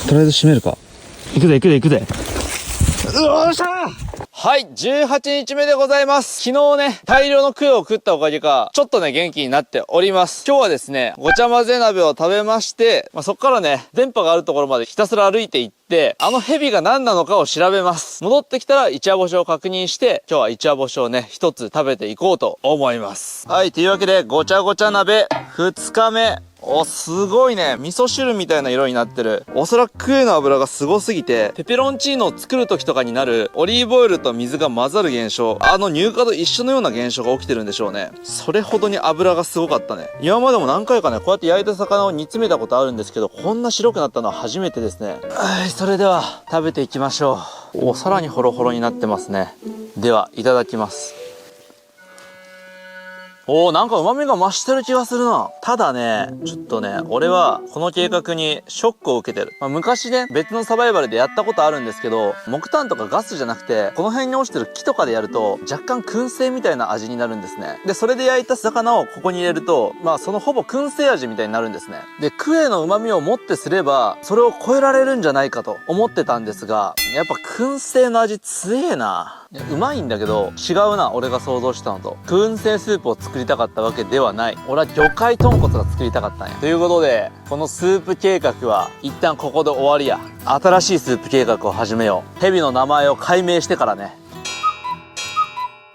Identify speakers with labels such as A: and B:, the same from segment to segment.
A: とりあえず閉めるか。行くぜ行くぜ行くぜ。よっしゃー。
B: はい、18日目でございます。昨日ね、大量のクエを食ったおかげか、ちょっとね、元気になっております。今日はですね、ごちゃ混ぜ鍋を食べまして、そっからね、電波があるところまでひたすら歩いていって、あの蛇が何なのかを調べます。戻ってきたら、一夜干しを確認して、今日は一夜干しをね、一つ食べていこうと思います。はい、というわけで、ごちゃごちゃ鍋、2日目。お、すごいね。味噌汁みたいな色になってる。おそらくクエの油がすごすぎて、ペペロンチーノを作る時とかになる、オリーブオイルと水が混ざる現象、乳化と一緒のような現象が起きてるんでしょうね。それほどに油がすごかったね。今までも何回かね、こうやって焼いた魚を煮詰めたことあるんですけど、こんな白くなったのは初めてですね。はい、それでは、食べていきましょう。お、さらにホロホロになってますね。では、いただきます。おー、なんか旨味が増してる気がするな。ただね、ちょっとね、俺はこの計画にショックを受けてる。昔ね、別のサバイバルでやったことあるんですけど、木炭とかガスじゃなくて、この辺に落ちてる木とかでやると、若干燻製みたいな味になるんですね。で、それで焼いた魚をここに入れると、そのほぼ燻製味みたいになるんですね。で、クエの旨味をもってすれば、それを超えられるんじゃないかと思ってたんですが、やっぱ燻製の味強えな。うまいんだけど、違うな、俺が想像したのと。燻製スープを作りたかったわけではない。俺は魚介豚骨が作りたかったんや。ということで、このスープ計画は一旦ここで終わりや。新しいスープ計画を始めよう。蛇の名前を解明してからね。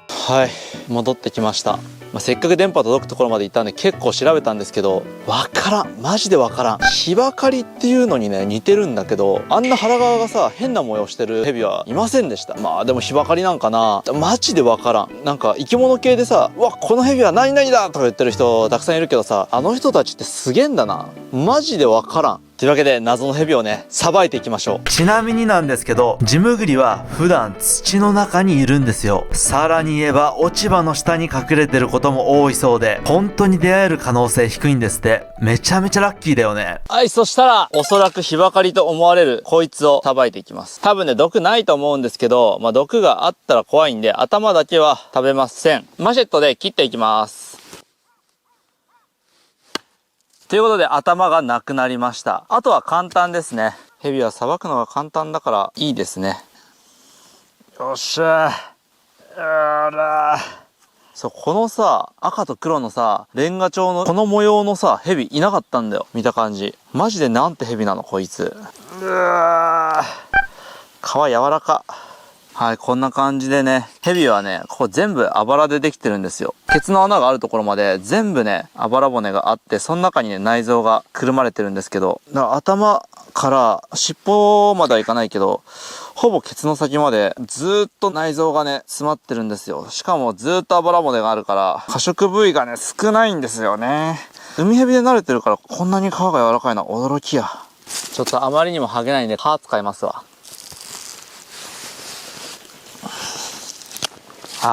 B: はい、戻ってきました。せっかく電波届くところまで行ったんで結構調べたんですけど、わからん。マジでわからん。ヒバカリっていうのにね、似てるんだけど、あんな腹側がさ、変な模様してるヘビはいませんでした。でもヒバカリなんかな。マジでわからん。なんか生き物系でさ、うわ、このヘビは何々だとか言ってる人たくさんいるけどさ、あの人たちってすげえんだな。マジでわからん。というわけで謎のヘビをね、さばいていきましょう。
C: ちなみになんですけど、ジムグリは普段土の中にいるんですよ。さらに言えば落ち葉の下に隠れてることも多いそうで、本当に出会える可能性低いんですって。めちゃめちゃラッキーだよね。
B: はい、そしたら、おそらくヒバカリと思われるこいつをさばいていきます。多分ね、毒ないと思うんですけど、毒があったら怖いんで、頭だけは食べません。マシェットで切っていきます。ということで頭がなくなりました。あとは簡単ですね。ヘビはさばくのが簡単だからいいですね。よっしゃー。そう、このさ、赤と黒のさ、レンガ調のこの模様のさ、ヘビいなかったんだよ。見た感じ。マジでなんてヘビなの、こいつ。皮柔らか。はい、こんな感じでね、ヘビはね、ここ全部あばらでできてるんですよ。ケツの穴があるところまで全部ね、あばら骨があって、その中にね、内臓がくるまれてるんですけど、だから頭から尻尾まではいかないけど、ほぼケツの先までずーっと内臓がね、詰まってるんですよ。しかもずーっとあばら骨があるから、可食部位がね、少ないんですよね。海ヘビで慣れてるから、こんなに皮が柔らかいのは驚きや。ちょっとあまりにも剥げないんで、皮使いますわ。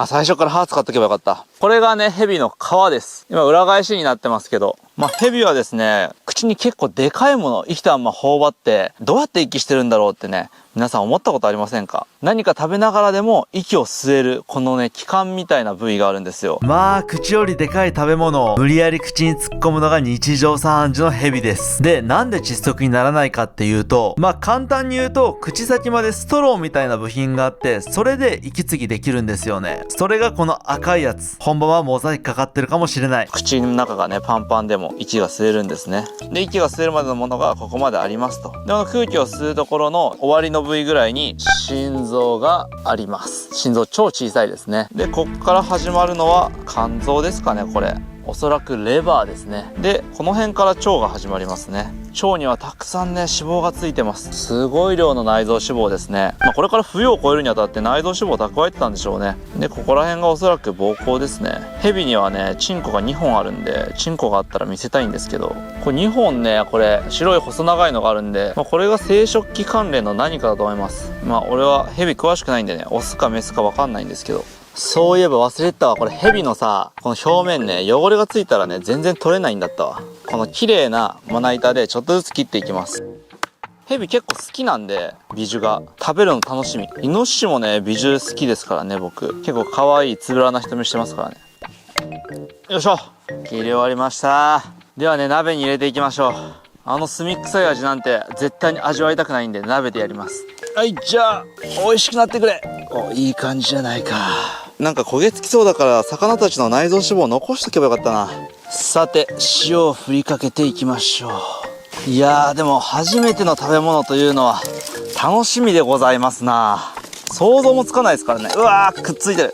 B: 最初から歯使っとけばよかった。これがね、ヘビの皮です。今裏返しになってますけど。ヘビはですね、口に結構でかいもの、生きたまま頬張って、どうやって息してるんだろうってね、皆さん思ったことありませんか？何か食べながらでも息を吸える、このね、気管みたいな部位があるんですよ。
C: 口よりでかい食べ物を無理やり口に突っ込むのが日常茶飯事のヘビです。で、なんで窒息にならないかっていうと、簡単に言うと、口先までストローみたいな部品があって、それで息継ぎできるんですよね。それがこの赤いやつ。本番はモザイクかかってるかもしれない。
B: 口の中がね、パンパンでも息が吸えるんですね。で、息が吸えるまでのものがここまでありますと。で、この空気を吸うところの終わりの部位ぐらいに心臓があります。心臓超小さいですね。で、こっから始まるのは肝臓ですかね、これ。おそらくレバーですね。で、この辺から腸が始まりますね。腸にはたくさんね、脂肪がついてます。すごい量の内臓脂肪ですね。これから冬を越えるにあたって内臓脂肪を蓄えてたんでしょうね。で、ここら辺がおそらく膀胱ですね。ヘビにはね、チンコが2本あるんで、チンコがあったら見せたいんですけど、これ2本ね、これ白い細長いのがあるんで、これが生殖器関連の何かだと思います。俺はヘビ詳しくないんでね、オスかメスかわかんないんですけど。そういえば忘れてたわ。これヘビのさ、この表面ね、汚れがついたらね、全然取れないんだったわ。この綺麗なまな板でちょっとずつ切っていきます。ヘビ結構好きなんで、ビジュが。食べるの楽しみ。イノシシもね、ビジュ好きですからね、僕。結構可愛いつぶらな瞳してますからね。よいしょ。切り終わりました。ではね、鍋に入れていきましょう。あの炭臭い味なんて絶対に味わいたくないんで鍋でやります。はい、じゃあ美味しくなってくれ。お、いい感じじゃないか。なんか焦げつきそうだから魚たちの内臓脂肪を残しとけばよかったな。さて塩を振りかけていきましょう。いやー、でも初めての食べ物というのは楽しみでございますな。想像もつかないですからね。うわー、くっついてる。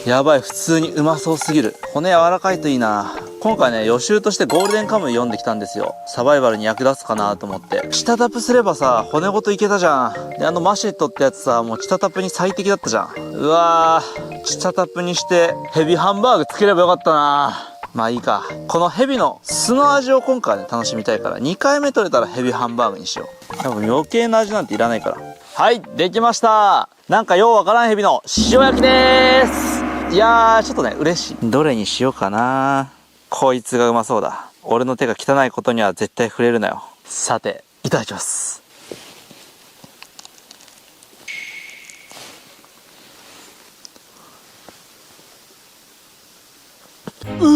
B: やばい、普通にうまそうすぎる。骨柔らかいといいな。今回ね、予習としてゴールデンカムイ読んできたんですよ。サバイバルに役立つかなと思って。チタタプすればさ、骨ごといけたじゃん。で、マシェットってやつさ、もうチタタプに最適だったじゃん。うわー、チタタプにしてヘビハンバーグつければよかったな。まあいいか。このヘビの酢の味を今回ね、楽しみたいから、2回目取れたらヘビハンバーグにしよう。多分余計な味なんていらないから。はい、できました。なんかようわからんヘビの塩焼きでーす。いやー、ちょっとね、嬉しい。どれにしようかな。こいつがうまそうだ。俺の手が汚いことには絶対触れるなよ。さて、いただきます。う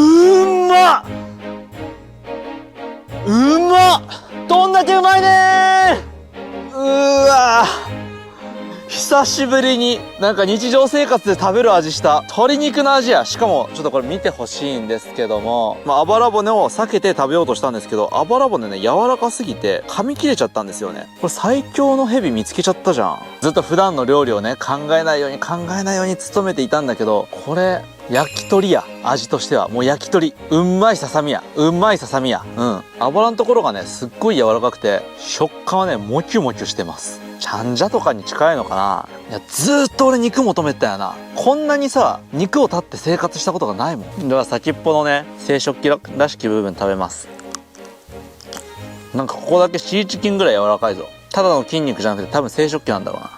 B: まっどんだけうまいねー。うわー、久しぶりになんか日常生活で食べる味した鶏肉の味や。しかもちょっとこれ見てほしいんですけども、あばら骨を避けて食べようとしたんですけど、あばら骨ね、柔らかすぎて噛み切れちゃったんですよね。これ最強のヘビ見つけちゃったじゃん。ずっと普段の料理をね、考えないように努めていたんだけど、これ焼き鳥や。味としてはもう焼き鳥。うんまいささみや。うん。あばらのところがね、すっごい柔らかくて、食感はね、もちゅもちゅしてます。ちゃんじゃとかに近いのかな。いや、ずーっと俺肉求めてたよな。こんなにさ、肉を断って生活したことがないもん。では先っぽのね、生殖器らしき部分食べます。なんかここだけシーチキンぐらい柔らかいぞ。ただの筋肉じゃなくて多分生殖器なんだろうな。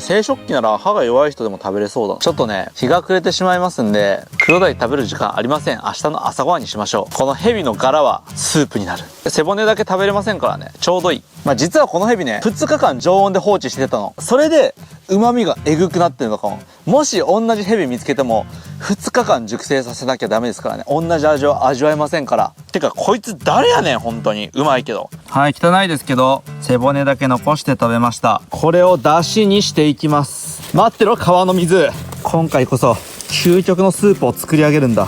B: 生殖器なら歯が弱い人でも食べれそうだ。ちょっとね、日が暮れてしまいますんで、黒鯛食べる時間ありません。明日の朝ごはんにしましょう。このヘビの殻はスープになる。背骨だけ食べれませんからね、ちょうどいい。実はこのヘビね、2日間常温で放置してたの。それで旨味がえぐくなってるのかも。もし同じヘビ見つけても2日間熟成させなきゃダメですからね。同じ味を味わえませんから。てかこいつ誰やねん。本当にうまいけど。はい、汚いですけど背骨だけ残して食べました。これを出汁にしていきます。待ってろ、川の水。今回こそ究極のスープを作り上げるんだ。っ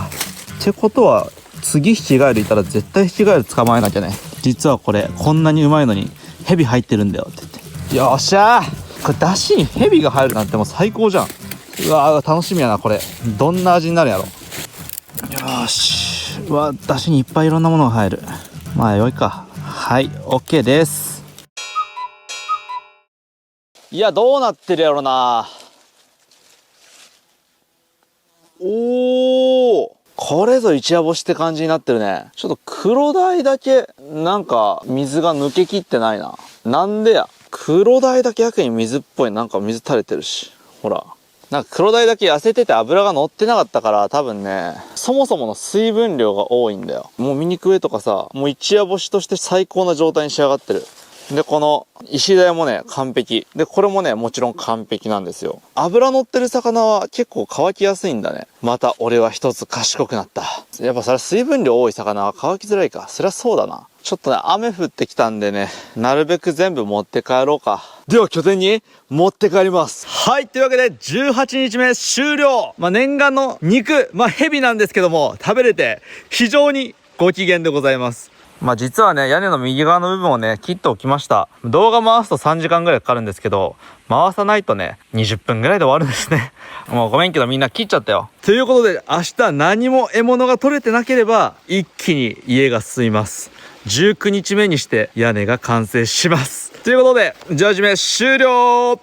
B: てことは次ヒチガエルいたら絶対ヒチガエル捕まえなきゃね。実はこれこんなにうまいのにヘビ入ってるんだよって言って。よっしゃー、これ出汁にヘビが入るなんてもう最高じゃん。うわー、楽しみやな。これどんな味になるやろ。よーし、うわ、出汁にいっぱいいろんなものが入る。まあよいか。はい、 OK です。いや、どうなってるやろな。おー、これぞ一夜干しって感じになってるね。ちょっと黒鯛だけなんか水が抜けきってないな。なんでや。黒鯛だけやけに水っぽい。なんか水垂れてるし、ほら。なんか黒鯛だけ痩せてて脂が乗ってなかったから、多分ね、そもそもの水分量が多いんだよ。もうミニクエとかさ、もう一夜干しとして最高な状態に仕上がってる。で、この石鯛もね、完璧。で、これもね、もちろん完璧なんですよ。脂乗ってる魚は結構乾きやすいんだね。また俺は一つ賢くなった。やっぱそれは水分量多い魚は乾きづらいか。そりゃそうだな。ちょっとね、雨降ってきたんでね、なるべく全部持って帰ろうか。では拠点に持って帰ります。はい、というわけで18日目終了。念願の肉、ヘビなんですけども、食べれて非常にご機嫌でございます。実はね、屋根の右側の部分をね、切っておきました。動画回すと3時間ぐらいかかるんですけど、回さないとね、20分ぐらいで終わるんですね。もうごめんけどみんな切っちゃったよ。ということで、明日何も獲物が取れてなければ、一気に家が進みます。19日目にして屋根が完成します。ということで、ジャージ目終了。